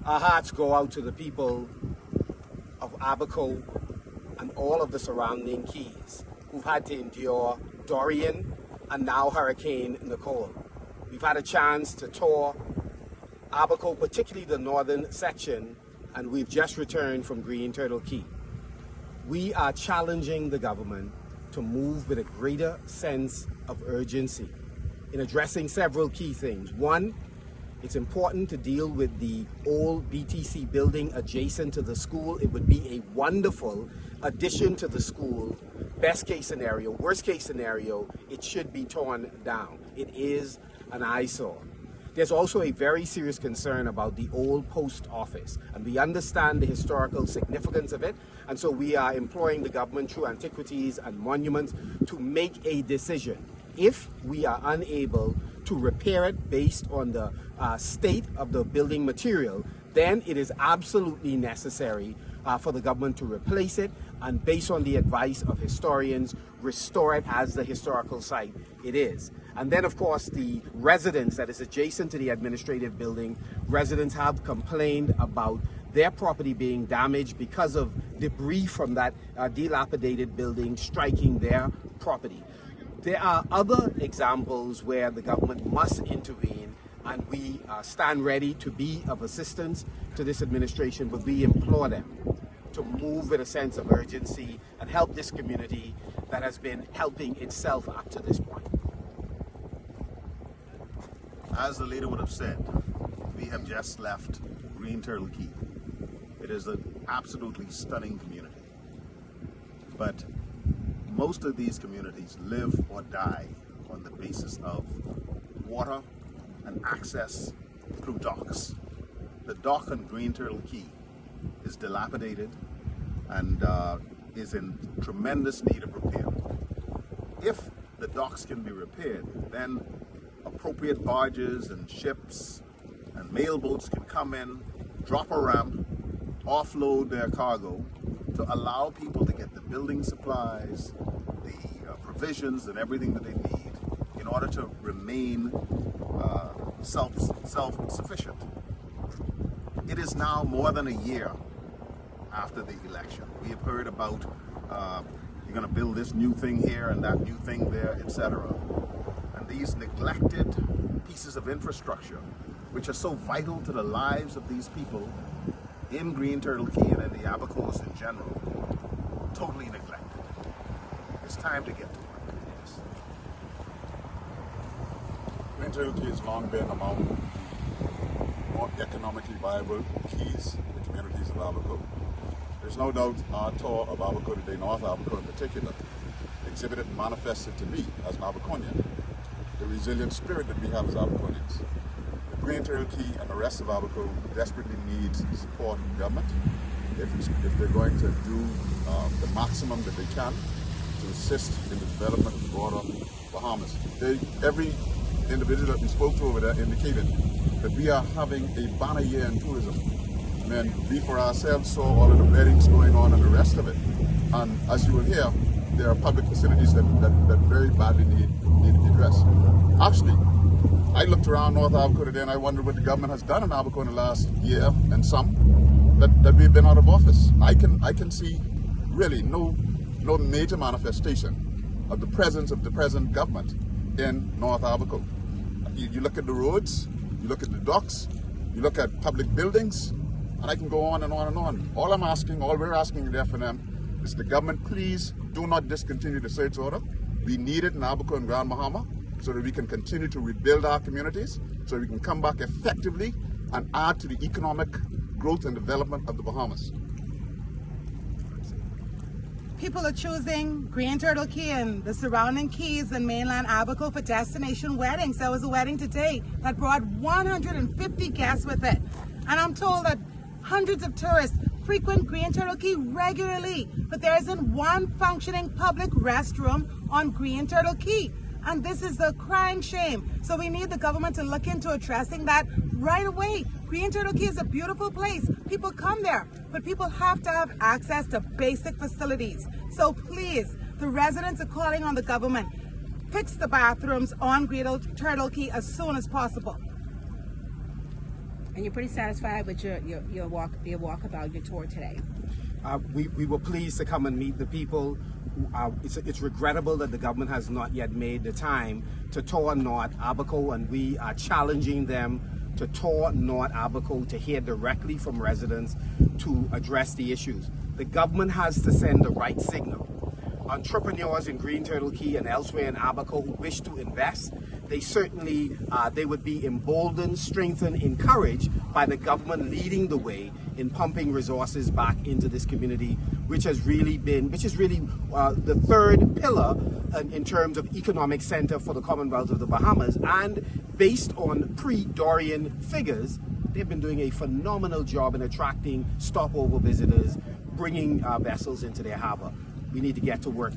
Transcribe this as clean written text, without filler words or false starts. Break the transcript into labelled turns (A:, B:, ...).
A: Our hearts go out to the people of Abaco and all of the surrounding keys who've had to endure Dorian and now Hurricane-Nicole. We've had a chance to tour Abaco, particularly the northern section, and we've just returned from Green Turtle Key. We are challenging the government to move with a greater sense of urgency in addressing several key things. One, it's important to deal with the old BTC building adjacent to the school. It would be a wonderful addition to the school. Best case scenario, worst case scenario, it should be torn down. It is an eyesore. There's also a very serious concern about the old post office, and we understand the historical significance of it, and so we are employing the government through Antiquities and Monuments to make a decision. If we are unable to repair it based on the state of the building material, then it is absolutely necessary for the government to replace it, and based on the advice of historians, restore it as the historical site it is. And then, of course, the residence that is adjacent to the administrative building, residents have complained about their property being damaged because of debris from that dilapidated building striking their property. There are other examples where the government must intervene, and we stand ready to be of assistance to this administration, but we implore them to move with a sense of urgency and help this community that has been helping itself up to this point.
B: As the leader would have said, we have just left Green Turtle Key. It is an absolutely stunning community. But most of these communities live or die on the basis of water and access through docks. The dock on Green Turtle Key is dilapidated and is in tremendous need of repair. If the docks can be repaired, then appropriate barges and ships and mail boats can come in, drop a ramp, offload their cargo to allow people to get the building supplies, the provisions and everything that they need in order to remain self-sufficient. It is now more than a year after the election. We have heard about you're going to build this new thing here and that new thing there, etc. And these neglected pieces of infrastructure, which are so vital to the lives of these people in Green Turtle Key and in the Abacos in general, totally neglected. It's time to get to work.
C: Green Turtle Key has long been among the more economically viable keys in the communities of Abaco. There's no doubt our tour of Abaco today, North Abaco in particular, exhibited and manifested to me as an Abaconian the resilient spirit that we have as Abaconians. The Green Turtle Key and the rest of Abaco desperately needs support from government if they're going to do the maximum that they can to assist in the development of broader Bahamas. Every individual that we spoke to over there indicated that we are having a banner year in tourism. I mean, we for ourselves saw all of the weddings going on and the rest of it. And as you will hear, there are public facilities that very badly need to be addressed. Actually, I looked around North Abaco today and I wondered what the government has done in Abaco in the last year and some that we've been out of office. I can see really no major manifestation of the presence of the present government in North Abaco. You look at the roads, you look at the docks, you look at public buildings, and I can go on and on and on. All we're asking the FNM is the government, please do not discontinue the search order. We need it in Abaco and Grand Bahama so that we can continue to rebuild our communities, so we can come back effectively and add to the economic growth and development of the Bahamas.
D: People are choosing Green Turtle Key and the surrounding keys in mainland Abaco for destination weddings. There was a wedding today that brought 150 guests with it. And I'm told that hundreds of tourists frequent Green Turtle Key regularly, but there isn't one functioning public restroom on Green Turtle Key. And this is a crying shame. So we need the government to look into addressing that right away. Green Turtle Key is a beautiful place. People come there, but people have to have access to basic facilities. So please, the residents are calling on the government. Fix the bathrooms on Green Turtle Key as soon as possible.
E: And you're pretty satisfied with your walkabout, your tour today?
A: We were pleased to come and meet the people. It's regrettable that the government has not yet made the time to tour North Abaco, and we are challenging them to tour North Abaco to hear directly from residents to address the issues. The government has to send the right signal. Entrepreneurs in Green Turtle Key and elsewhere in Abaco who wish to invest, they certainly they would be emboldened, strengthened, encouraged by the government leading the way in pumping resources back into this community, which is really the third pillar in terms of economic center for the Commonwealth of the Bahamas. And based on pre-Dorian figures, they've been doing a phenomenal job in attracting stopover visitors, bringing vessels into their harbor. We need to get to work